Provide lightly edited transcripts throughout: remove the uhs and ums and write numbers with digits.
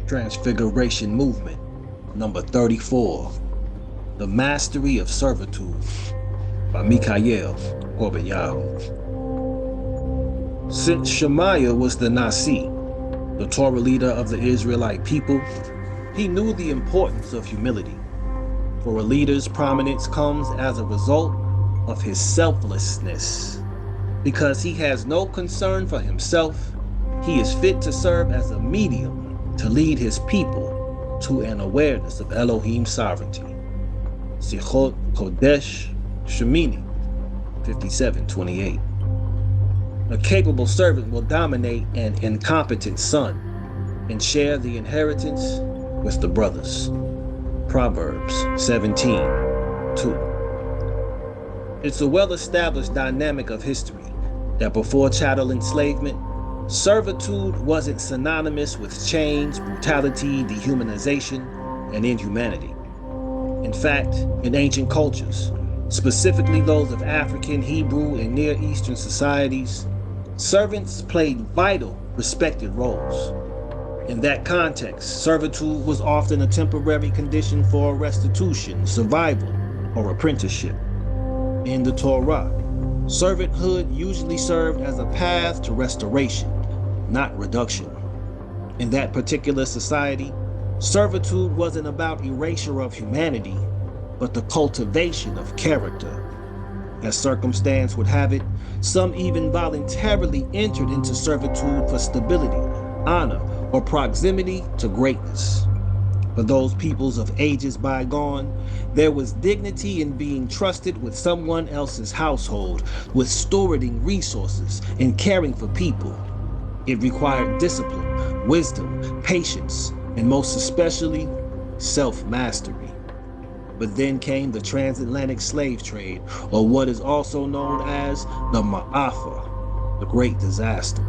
Transfiguration Movement, number 34, The Mastery of Servitude, by Mikhail Gorbayahu. Since Shemaiah was the Nasi, the Torah leader of the Israelite people, he knew the importance of humility. For a leader's prominence comes as a result of his selflessness. Because he has no concern for himself, he is fit to serve as a medium to lead his people to an awareness of Elohim's sovereignty. Sichot Kodesh Shemini 57:28. A capable servant will dominate an incompetent son and share the inheritance with the brothers. Proverbs 17:2. It's a well-established dynamic of history that before chattel enslavement, servitude wasn't synonymous with chains, brutality, dehumanization, and inhumanity. In fact, in ancient cultures, specifically those of African, Hebrew, and Near Eastern societies, servants played vital, respected roles. In that context, servitude was often a temporary condition for restitution, survival, or apprenticeship. In the Torah, servanthood usually served as a path to restoration, not reduction. In that particular society, servitude wasn't about erasure of humanity, but the cultivation of character. As circumstance would have it, some even voluntarily entered into servitude for stability, honor, or proximity to greatness. For those peoples of ages bygone, there was dignity in being trusted with someone else's household, with stewarding resources and caring for people. It required discipline, wisdom, patience, and most especially, self-mastery. But then came the transatlantic slave trade, or what is also known as the Ma'afa, the Great Disaster.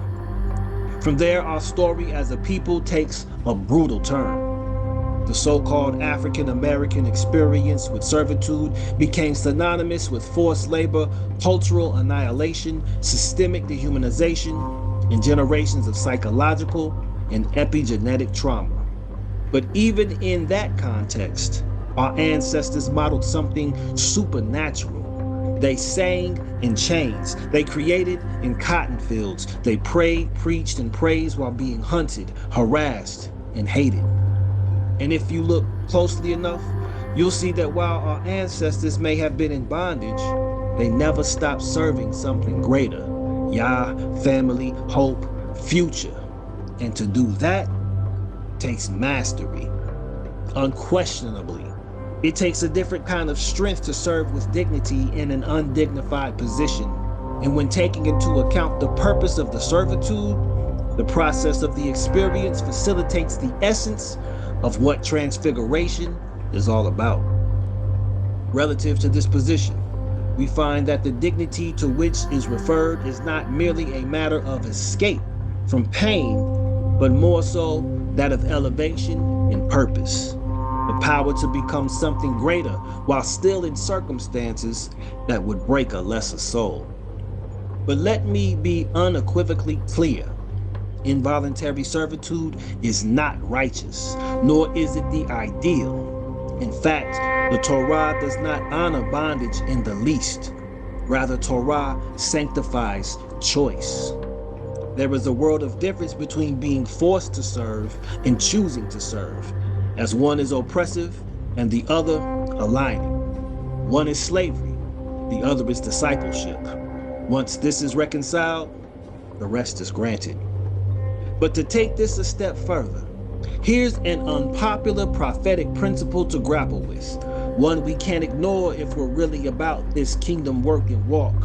From there, our story as a people takes a brutal turn. The so-called African-American experience with servitude became synonymous with forced labor, cultural annihilation, systemic dehumanization, and generations of psychological and epigenetic trauma. But even in that context, our ancestors modeled something supernatural. They sang in chains. They created in cotton fields. They prayed, preached, and praised while being hunted, harassed, and hated. And if you look closely enough, you'll see that while our ancestors may have been in bondage, they never stopped serving something greater. Yah, family, hope, future. And to do that takes mastery. Unquestionably, it takes a different kind of strength to serve with dignity in an undignified position. And when taking into account the purpose of the servitude, the process of the experience facilitates the essence of what transfiguration is all about. Relative to this position, we find that the dignity to which is referred is not merely a matter of escape from pain, but more so that of elevation and purpose. The power to become something greater while still in circumstances that would break a lesser soul. But let me be unequivocally clear. Involuntary servitude is not righteous, nor is it the ideal. In fact, the Torah does not honor bondage in the least. Rather, Torah sanctifies choice. There is a world of difference between being forced to serve and choosing to serve, as one is oppressive and the other aligning. One is slavery, the other is discipleship. Once this is reconciled, the rest is granted. But to take this a step further, here's an unpopular prophetic principle to grapple with, one we can't ignore if we're really about this kingdom work and walk.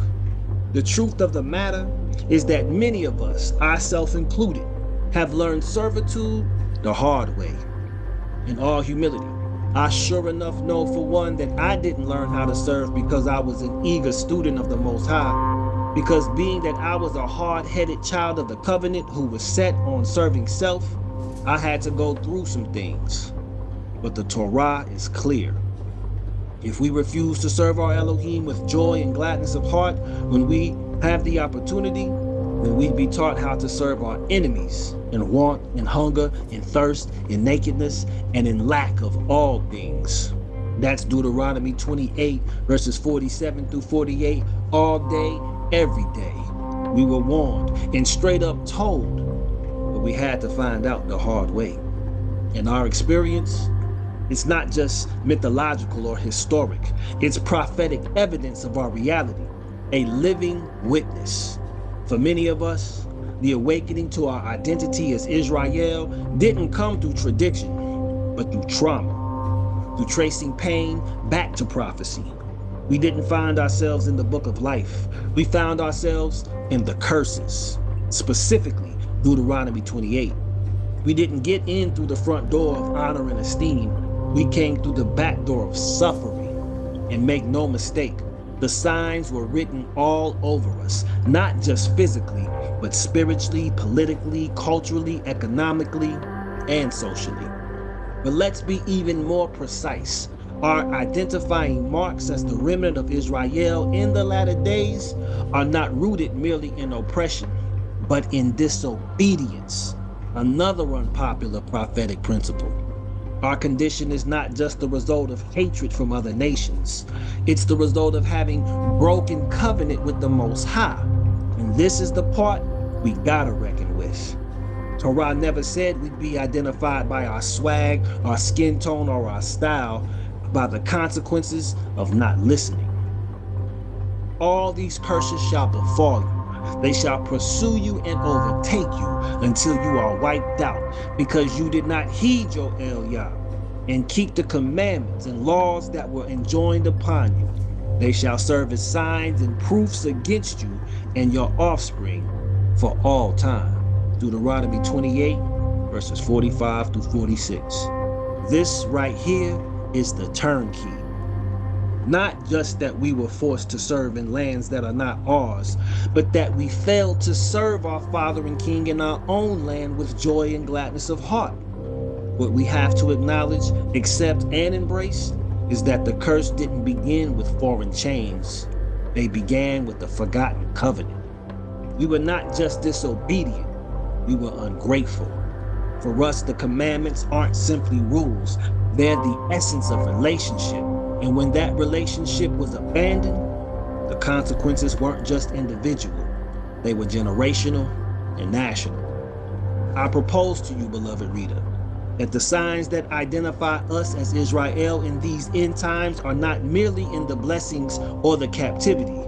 The truth of the matter is that many of us, ourselves included, have learned servitude the hard way. In all humility, I sure enough know for one that I didn't learn how to serve because I was an eager student of the Most High. Because being that I was a hard-headed child of the covenant who was set on serving self, I had to go through some things. But the Torah is clear. If we refuse to serve our Elohim with joy and gladness of heart when we have the opportunity, then we'd be taught how to serve our enemies in want, in hunger, in thirst, in nakedness, and in lack of all things. That's Deuteronomy 28, verses 47 through 48, all day, every day. We were warned and straight up told, but we had to find out the hard way. In our experience, it's not just mythological or historic, it's prophetic evidence of our reality, a living witness. For many of us, the awakening to our identity as Israel didn't come through tradition, but through trauma, through tracing pain back to prophecy. We didn't find ourselves in the book of life. We found ourselves in the curses, specifically Deuteronomy 28. We didn't get in through the front door of honor and esteem. We came through the back door of suffering. And make no mistake, the signs were written all over us, not just physically, but spiritually, politically, culturally, economically, and socially. But let's be even more precise. Our identifying marks as the remnant of Israel in the latter days are not rooted merely in oppression, but in disobedience, another unpopular prophetic principle. Our condition is not just the result of hatred from other nations. It's the result of having broken covenant with the Most High. And this is the part we gotta reckon with. Torah never said we'd be identified by our swag, our skin tone, or our style, by the consequences of not listening. All these curses shall befall you. They shall pursue you and overtake you until you are wiped out, because you did not heed your Eloah and keep the commandments and laws that were enjoined upon you. They shall serve as signs and proofs against you and your offspring for all time. Deuteronomy 28, verses 45 through 46. This right here is the turnkey. Not just that we were forced to serve in lands that are not ours, but that we failed to serve our Father and King in our own land with joy and gladness of heart. What we have to acknowledge, accept, and embrace is that the curse didn't begin with foreign chains. They began with the forgotten covenant. We were not just disobedient, we were ungrateful. For us, the commandments aren't simply rules, they're the essence of relationship. And when that relationship was abandoned, the consequences weren't just individual, they were generational and national. I propose to you, beloved reader, that the signs that identify us as Israel in these end times are not merely in the blessings or the captivity,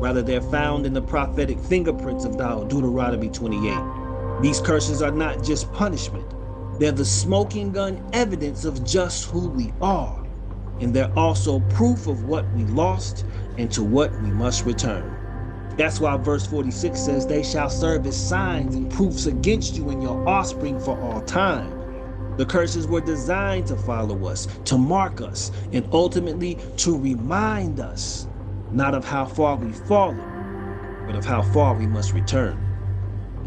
rather they're found in the prophetic fingerprints of Deuteronomy 28. These curses are not just punishment, they're the smoking gun evidence of just who we are. And they're also proof of what we lost and to what we must return. That's why verse 46 says, they shall serve as signs and proofs against you and your offspring for all time. The curses were designed to follow us, to mark us, and ultimately to remind us, not of how far we've fallen, but of how far we must return.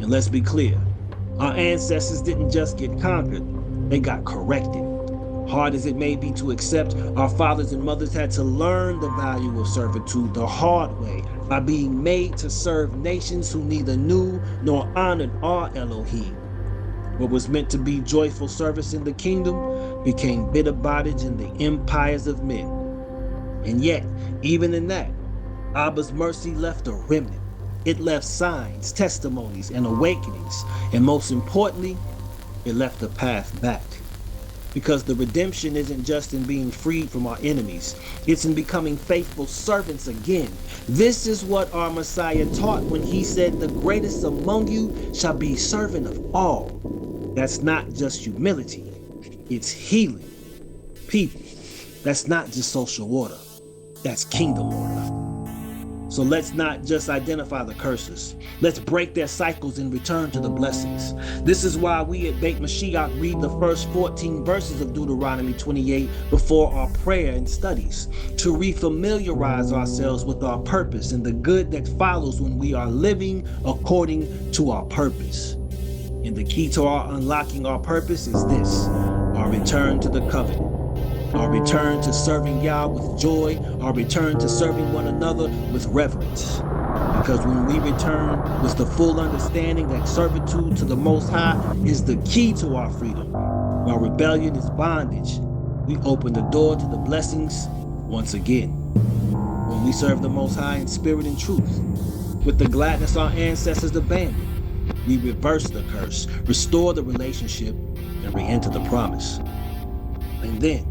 And let's be clear, our ancestors didn't just get conquered, they got corrected. Hard as it may be to accept, our fathers and mothers had to learn the value of servitude the hard way by being made to serve nations who neither knew nor honored our Elohim. What was meant to be joyful service in the kingdom became bitter bondage in the empires of men. And yet, even in that, Abba's mercy left a remnant. It left signs, testimonies, and awakenings. And most importantly, it left a path back. Because the redemption isn't just in being freed from our enemies, it's in becoming faithful servants again. This is what our Messiah taught when he said, the greatest among you shall be servant of all. That's not just humility, it's healing. People, that's not just social order, that's kingdom order. So let's not just identify the curses. Let's break their cycles and return to the blessings. This is why we at Beit Mashiach read the first 14 verses of Deuteronomy 28 before our prayer and studies, to refamiliarize ourselves with our purpose and the good that follows when we are living according to our purpose. And the key to our unlocking our purpose is this: our return to the covenant. Our return to serving Yah with joy, our return to serving one another with reverence. Because when we return with the full understanding that servitude to the Most High is the key to our freedom, while rebellion is bondage, we open the door to the blessings once again. When we serve the Most High in spirit and truth, with the gladness our ancestors abandoned, we reverse the curse, restore the relationship, and re-enter the promise. And then,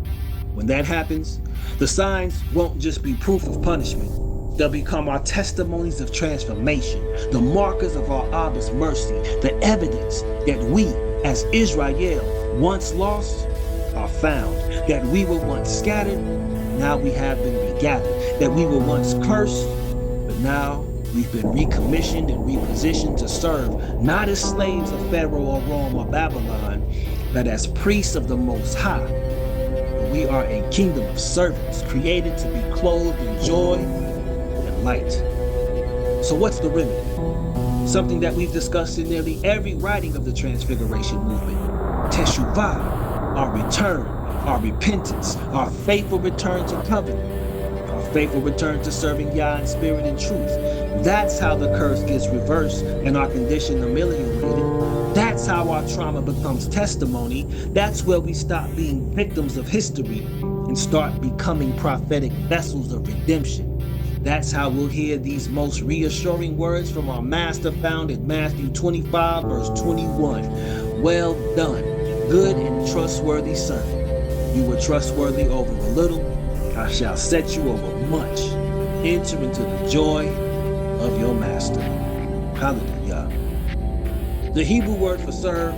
when that happens, the signs won't just be proof of punishment. They'll become our testimonies of transformation, the markers of our Abba's mercy, the evidence that we, as Israel, once lost, are found, that we were once scattered, now we have been regathered, that we were once cursed, but now we've been recommissioned and repositioned to serve, not as slaves of Pharaoh or Rome or Babylon, but as priests of the Most High. For we are a kingdom of servants, created to be clothed in joy and light. So what's the remedy? Something that we've discussed in nearly every writing of the Transfiguration movement. Teshuvah, our return, our repentance, our faithful return to covenant, our faithful return to serving Yah in spirit and truth. That's how the curse gets reversed and our condition ameliorated. That's how our trauma becomes testimony. That's where we stop being victims of history and start becoming prophetic vessels of redemption. That's how we'll hear these most reassuring words from our master found in Matthew 25, verse 21. Well done, good and trustworthy servant. You were trustworthy over a little, I shall set you over much. Enter into the joy of your master. Hallelujah. The Hebrew word for serve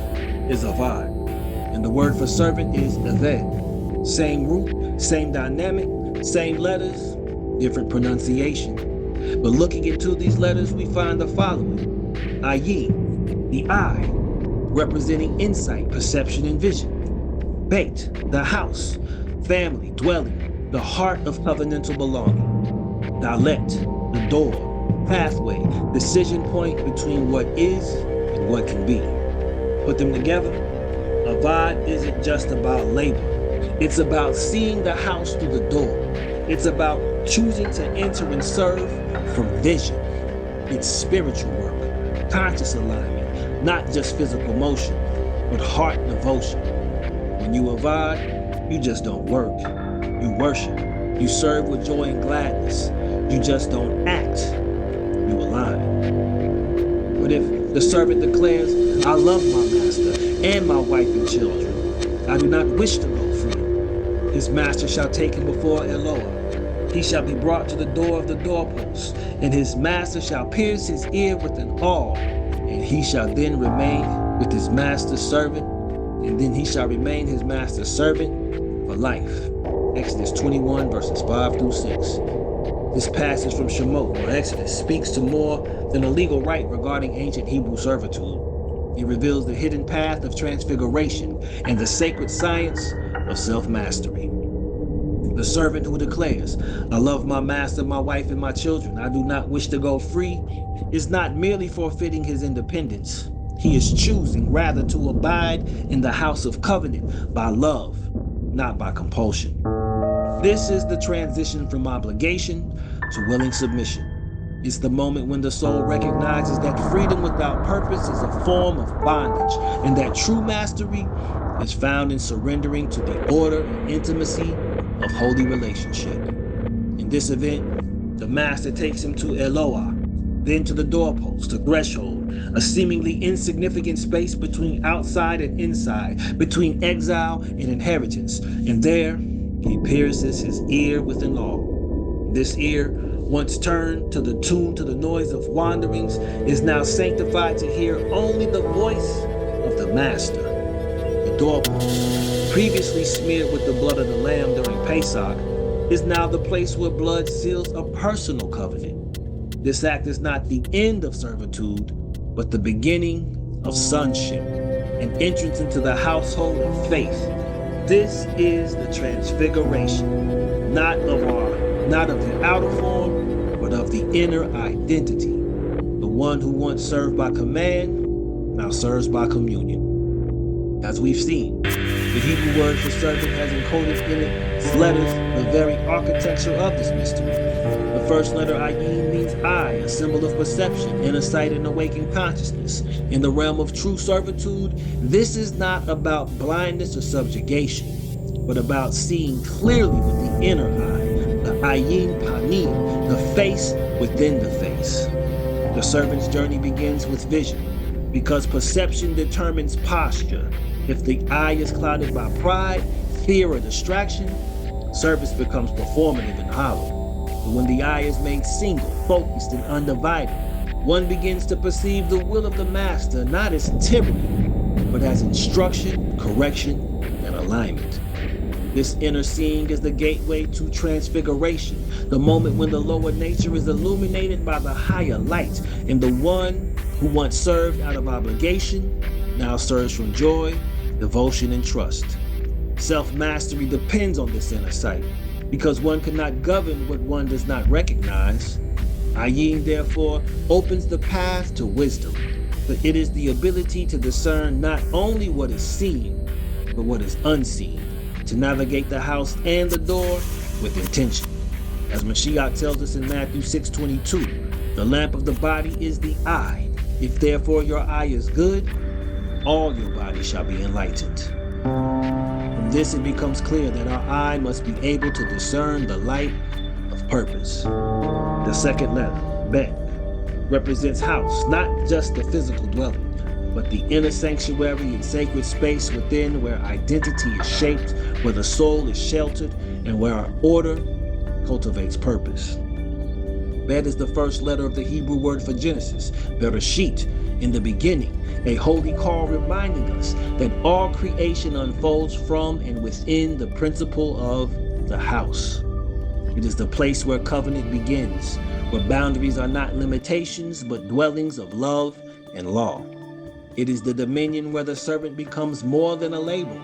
is avad, and the word for servant is Avad. Same root, same dynamic, same letters, different pronunciation. But looking into these letters, we find the following. Ayin, the eye, representing insight, perception, and vision. Beit, the house, family, dwelling, the heart of covenantal belonging. Dalet, the door, pathway, decision point between what is and what can be. Put them together, Avad isn't just about labor. It's about seeing the house through the door. It's about choosing to enter and serve from vision. It's spiritual work, conscious alignment, not just physical motion, but heart devotion. When you avad, you just don't work. You worship. You serve with joy and gladness. You just don't act. You align. But if the servant declares, I love my master and my wife and children, I do not wish to go free, his master shall take him before Eloah. He shall be brought to the door of the doorpost, and his master shall pierce his ear with an awl, and he shall then remain with his master's servant, and then he shall remain his master's servant for life. Exodus 21, verses 5 through 6. This passage from Shemot, or Exodus, speaks to more than a legal right regarding ancient Hebrew servitude. It reveals the hidden path of transfiguration and the sacred science of self-mastery. The servant who declares, I love my master, my wife, and my children, I do not wish to go free, is not merely forfeiting his independence. He is choosing rather to abide in the house of covenant by love, not by compulsion. This is the transition from obligation to willing submission. It's the moment when the soul recognizes that freedom without purpose is a form of bondage, and that true mastery is found in surrendering to the order and intimacy of holy relationship. In this event, the master takes him to Eloah, then to the doorpost, a threshold, a seemingly insignificant space between outside and inside, between exile and inheritance. And there, he pierces his ear with an awl. This ear, once turned to the tune to the noise of wanderings, is now sanctified to hear only the voice of the master. The doorpost, previously smeared with the blood of the lamb during Pesach, is now the place where blood seals a personal covenant. This act is not the end of servitude, but the beginning of sonship, an entrance into the household of faith. This is the transfiguration, not of the outer form, but of the inner identity. The one who once served by command, now serves by communion. As we've seen, the Hebrew word for servant has encoded in its letters the very architecture of this mystery. The first letter Ayin means eye, a symbol of perception, inner sight, and awakened consciousness. In the realm of true servitude, this is not about blindness or subjugation, but about seeing clearly with the inner eye, the Ayin Panim, the face within the face. The servant's journey begins with vision, because perception determines posture. If the eye is clouded by pride, fear, or distraction, service becomes performative and hollow. But when the eye is made single, focused, and undivided, one begins to perceive the will of the master not as tyranny, but as instruction, correction, and alignment. This inner seeing is the gateway to transfiguration, the moment when the lower nature is illuminated by the higher light, and the one who once served out of obligation now serves from joy, devotion, and trust. Self-mastery depends on this inner sight, because one cannot govern what one does not recognize. Ayin, therefore, opens the path to wisdom, but it is the ability to discern not only what is seen, but what is unseen, to navigate the house and the door with intention. As Mashiach tells us in Matthew 6:22, the lamp of the body is the eye. If therefore your eye is good, all your body shall be enlightened. From this it becomes clear that our eye must be able to discern the light of purpose. The second letter, Bet, represents house, not just the physical dwelling, but the inner sanctuary and sacred space within, where identity is shaped, where the soul is sheltered, and where our order cultivates purpose. Bet is the first letter of the Hebrew word for Genesis, Bereshit, in the beginning, a holy call reminding us that all creation unfolds from and within the principle of the house. It is the place where covenant begins, where boundaries are not limitations, but dwellings of love and law. It is the dominion where the servant becomes more than a laborer.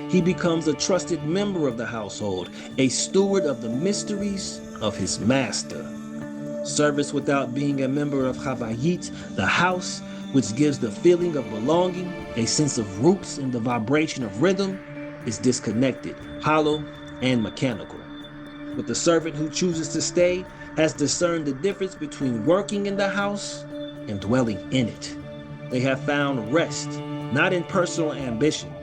He becomes a trusted member of the household, a steward of the mysteries of his master. Service without being a member of Havayit, the house, which gives the feeling of belonging, a sense of roots and the vibration of rhythm, is disconnected, hollow, and mechanical. But the servant who chooses to stay has discerned the difference between working in the house and dwelling in it. They have found rest, not in personal ambition,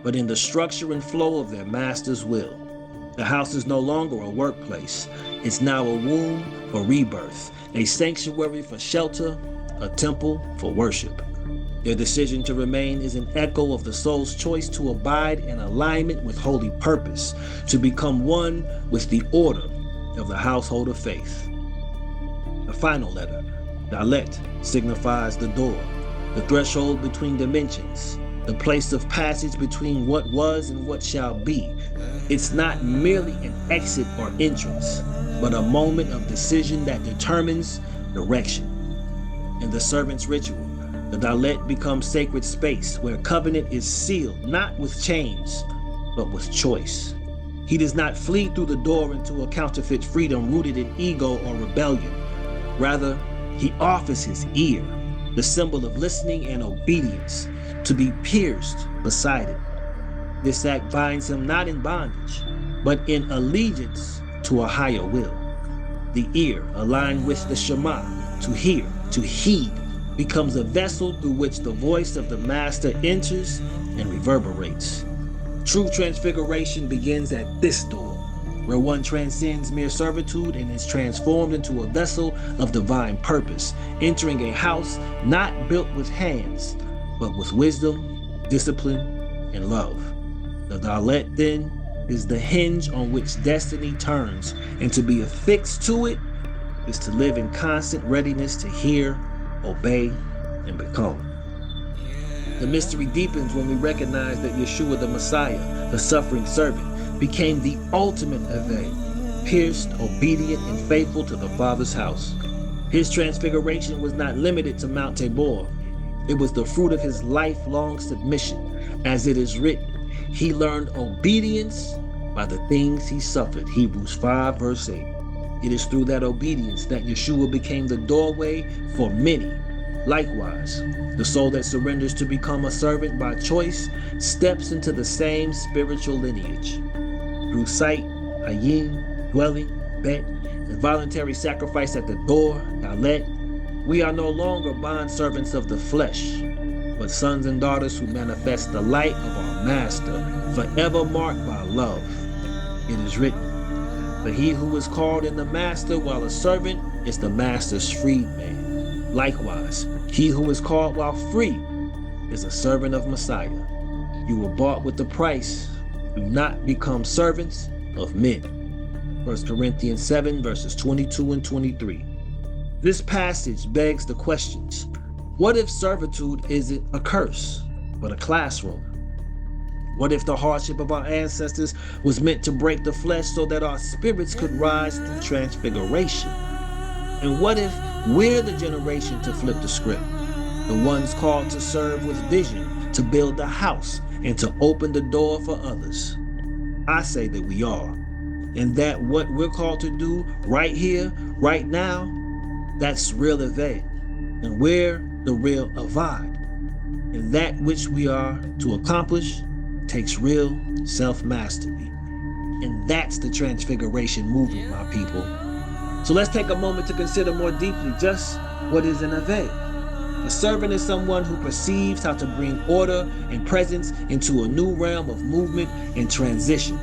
but in the structure and flow of their master's will. The house is no longer a workplace. It's now a womb for rebirth, a sanctuary for shelter, a temple for worship. Their decision to remain is an echo of the soul's choice to abide in alignment with holy purpose, to become one with the order of the household of faith. The final letter, Dalet, signifies the door, the threshold between dimensions, the place of passage between what was and what shall be. It's not merely an exit or entrance, but a moment of decision that determines direction. In the servant's ritual, the Dalet becomes sacred space where covenant is sealed, not with chains, but with choice. He does not flee through the door into a counterfeit freedom rooted in ego or rebellion. Rather, he offers his ear, the symbol of listening and obedience, to be pierced beside it. This act binds him not in bondage, but in allegiance to a higher will. The ear, aligned with the Shema, to hear, to heed, becomes a vessel through which the voice of the master enters and reverberates. True transfiguration begins at this door, where one transcends mere servitude and is transformed into a vessel of divine purpose, entering a house not built with hands, but with wisdom, discipline, and love. The Dalet, then, is the hinge on which destiny turns, and to be affixed to it is to live in constant readiness to hear, obey, and become. The mystery deepens when we recognize that Yeshua the Messiah, the suffering servant, became the ultimate Avad, pierced, obedient, and faithful to the Father's house. His transfiguration was not limited to Mount Tabor. It was the fruit of his lifelong submission. As it is written, he learned obedience by the things he suffered. Hebrews 5 verse 8. It is through that obedience that Yeshua became the doorway for many. Likewise, the soul that surrenders to become a servant by choice steps into the same spiritual lineage. Through sight, Ayin, dwelling, Bet, the voluntary sacrifice at the door, Dalet, we are no longer bondservants of the flesh, but sons and daughters who manifest the light of our Master, forever marked by love. It is written, "For he who is called in the Master while a servant is the Master's freedman." Likewise, he who is called while free is a servant of Messiah. You were bought with the price. Do not become servants of men. 1 Corinthians 7, verses 22 and 23. This passage begs the questions. What if servitude isn't a curse, but a classroom? What if the hardship of our ancestors was meant to break the flesh so that our spirits could rise through transfiguration? And what if we're the generation to flip the script? The ones called to serve with vision, to build a house, and to open the door for others? I say that we are. And that what we're called to do right here, right now, that's real Avad. And we're the real Avad. And that which we are to accomplish takes real self-mastery. And that's the Transfiguration movement, my people. So let's take a moment to consider more deeply just what is an Avad. A servant is someone who perceives how to bring order and presence into a new realm of movement and transition.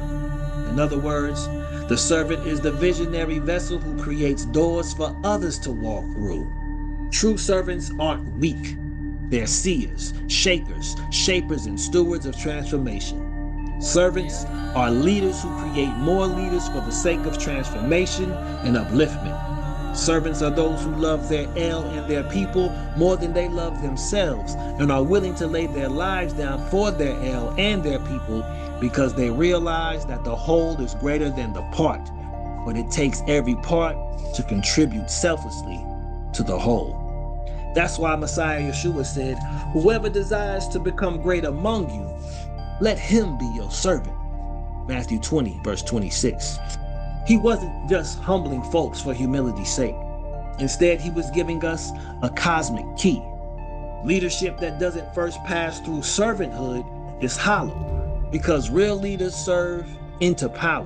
In other words, the servant is the visionary vessel who creates doors for others to walk through. True servants aren't weak. They're seers, shakers, shapers, and stewards of transformation. Servants are leaders who create more leaders for the sake of transformation and upliftment. Servants are those who love their El and their people more than they love themselves and are willing to lay their lives down for their El and their people because they realize that the whole is greater than the part, but it takes every part to contribute selflessly to the whole. That's why Messiah Yeshua said, "Whoever desires to become great among you, let him be your servant." Matthew 20, verse 26. He wasn't just humbling folks for humility's sake. Instead, he was giving us a cosmic key. Leadership that doesn't first pass through servanthood is hollow, because real leaders serve into power,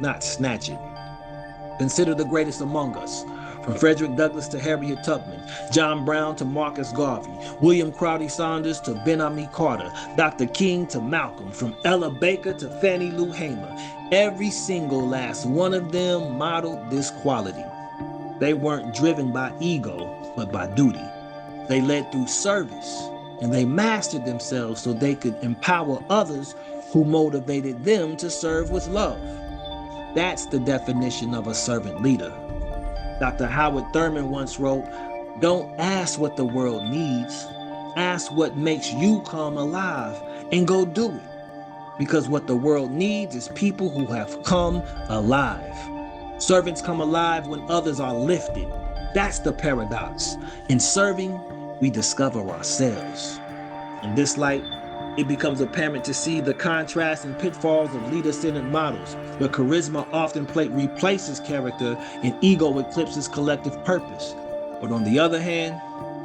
not snatch it. Consider the greatest among us, from Frederick Douglass to Harriet Tubman, John Brown to Marcus Garvey, William Crowdy Saunders to Ben-Ami Carter, Dr. King to Malcolm, from Ella Baker to Fannie Lou Hamer. Every single last one of them modeled this quality. They weren't driven by ego, but by duty. They led through service, and they mastered themselves so they could empower others who motivated them to serve with love. That's the definition of a servant leader. Dr. Howard Thurman once wrote, "Don't ask what the world needs, ask what makes you come alive and go do it. Because what the world needs is people who have come alive." Servants come alive when others are lifted. That's the paradox. In serving, we discover ourselves. In this light, it becomes apparent to see the contrast and pitfalls of leader-centered models, where charisma often replaces character and ego eclipses collective purpose. But on the other hand,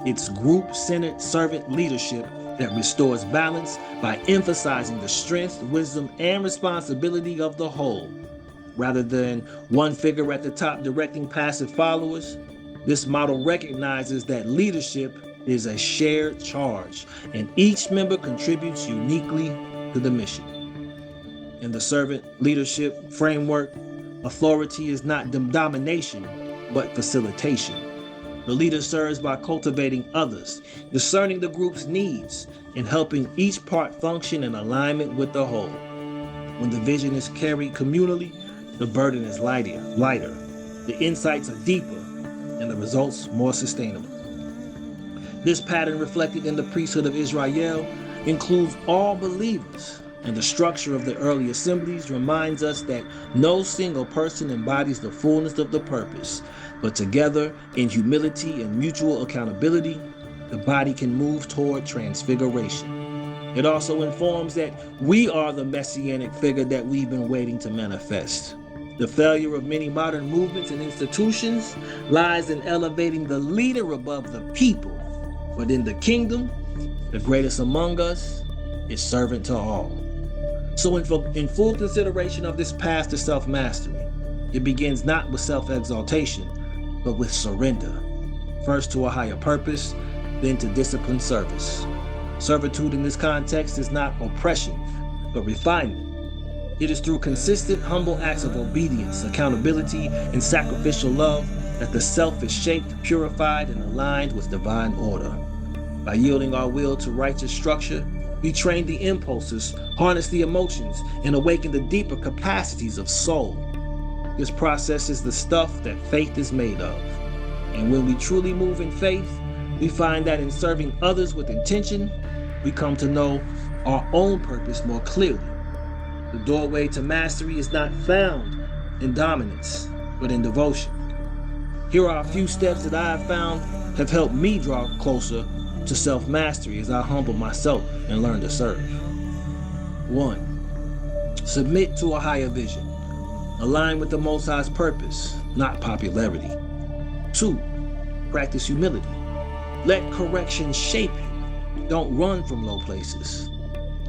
it's group-centered servant leadership that restores balance by emphasizing the strength, wisdom, and responsibility of the whole. Rather than one figure at the top directing passive followers, this model recognizes that leadership is a shared charge, and each member contributes uniquely to the mission. In the servant leadership framework, authority is not domination, but facilitation. The leader serves by cultivating others, discerning the group's needs, and helping each part function in alignment with the whole. When the vision is carried communally, the burden is lighter, the insights are deeper, and the results more sustainable. This pattern reflected in the priesthood of Israel includes all believers, and the structure of the early assemblies reminds us that no single person embodies the fullness of the purpose, but together, in humility and mutual accountability, the body can move toward transfiguration. It also informs that we are the messianic figure that we've been waiting to manifest. The failure of many modern movements and institutions lies in elevating the leader above the people. But in the kingdom, the greatest among us is servant to all. So in full consideration of this path to self-mastery, It begins not with self-exaltation, but with surrender. First to a higher purpose, then to disciplined service. Servitude in this context is not oppression, but refinement. It is through consistent, humble acts of obedience, accountability, and sacrificial love that the self is shaped, purified, and aligned with divine order. By yielding our will to righteous structure, we train the impulses, harness the emotions, and awaken the deeper capacities of soul. This process is the stuff that faith is made of. And when we truly move in faith, we find that in serving others with intention, we come to know our own purpose more clearly. The doorway to mastery is not found in dominance, but in devotion. Here are a few steps that I have found have helped me draw closer to self-mastery as I humble myself and learn to serve. 1. Submit to a higher vision. Align with the Most High's purpose, not popularity. 2. Practice humility. Let correction shape you. Don't run from low places.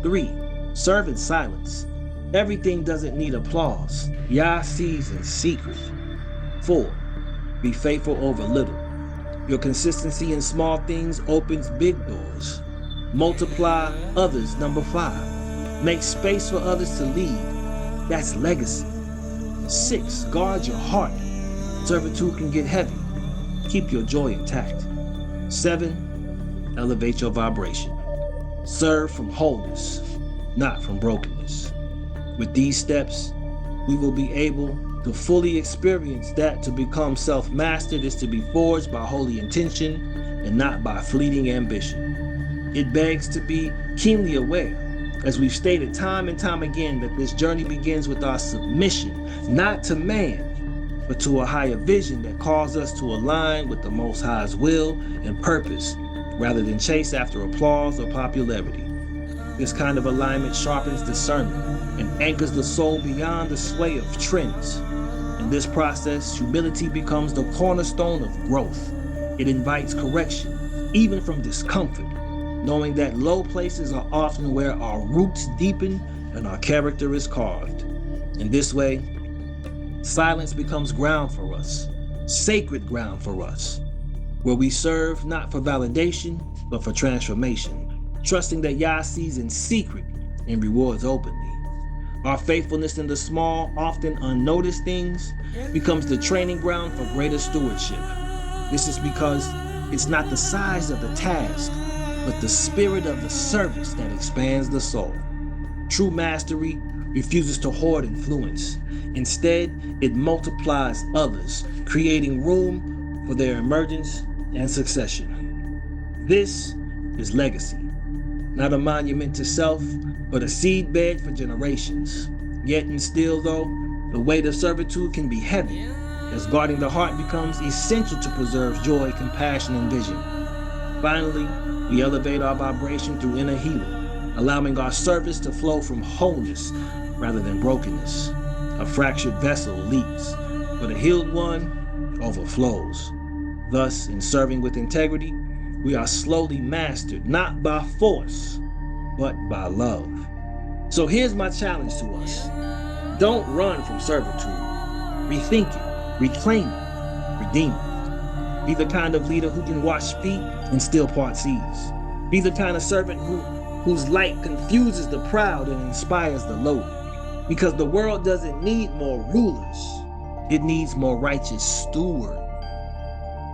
3. Serve in silence. Everything doesn't need applause. Yah sees in secret. 4. Be faithful over little. Your consistency in small things opens big doors. Multiply others. 5. Make space for others to lead. That's legacy. 6. Guard your heart. Servitude can get heavy. Keep your joy intact. 7. Elevate your vibration. Serve from wholeness, not from brokenness. With these steps, we will be able to fully experience that to become self-mastered is to be forged by holy intention and not by fleeting ambition. It begs to be keenly aware, as we've stated time and time again, that this journey begins with our submission, not to man, but to a higher vision that calls us to align with the Most High's will and purpose, rather than chase after applause or popularity. This kind of alignment sharpens discernment and anchors the soul beyond the sway of trends. In this process, humility becomes the cornerstone of growth. It invites correction, even from discomfort, knowing that low places are often where our roots deepen and our character is carved. In this way, silence becomes ground for us, sacred ground for us, where we serve not for validation, but for transformation, trusting that Yah sees in secret and rewards openly. Our faithfulness in the small, often unnoticed things becomes the training ground for greater stewardship. This is because it's not the size of the task, but the spirit of the service that expands the soul. True mastery refuses to hoard influence. Instead, it multiplies others, creating room for their emergence and succession. This is legacy, not a monument to self, but a seedbed for generations. Yet and still, though, the weight of servitude can be heavy, as guarding the heart becomes essential to preserve joy, compassion, and vision. Finally, we elevate our vibration through inner healing, allowing our service to flow from wholeness rather than brokenness. A fractured vessel leaks, but a healed one overflows. Thus, in serving with integrity, we are slowly mastered, not by force, but by love. So here's my challenge to us. Don't run from servitude. Rethink it, reclaim it, redeem it. Be the kind of leader who can wash feet and still part seas. Be the kind of servant whose light confuses the proud and inspires the lowly. Because the world doesn't need more rulers. It needs more righteous stewards.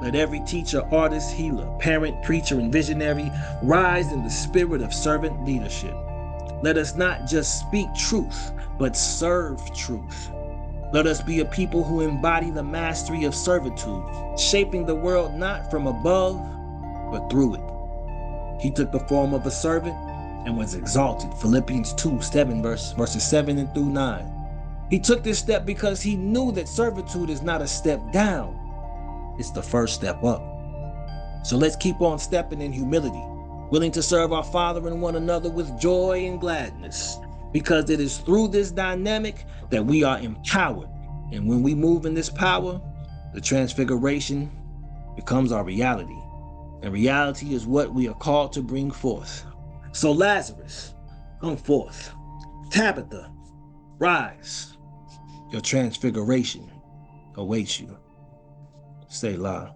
Let every teacher, artist, healer, parent, preacher, and visionary rise in the spirit of servant leadership. Let us not just speak truth, but serve truth. Let us be a people who embody the mastery of servitude, shaping the world not from above, but through it. He took the form of a servant and was exalted. Philippians 2:7 verses 7 and through 9. He took this step because he knew that servitude is not a step down. It's the first step up. So let's keep on stepping in humility, willing to serve our Father and one another with joy and gladness, because it is through this dynamic that we are empowered. And when we move in this power, the transfiguration becomes our reality. And reality is what we are called to bring forth. So Lazarus, come forth. Tabitha, rise. Your transfiguration awaits you. Selah.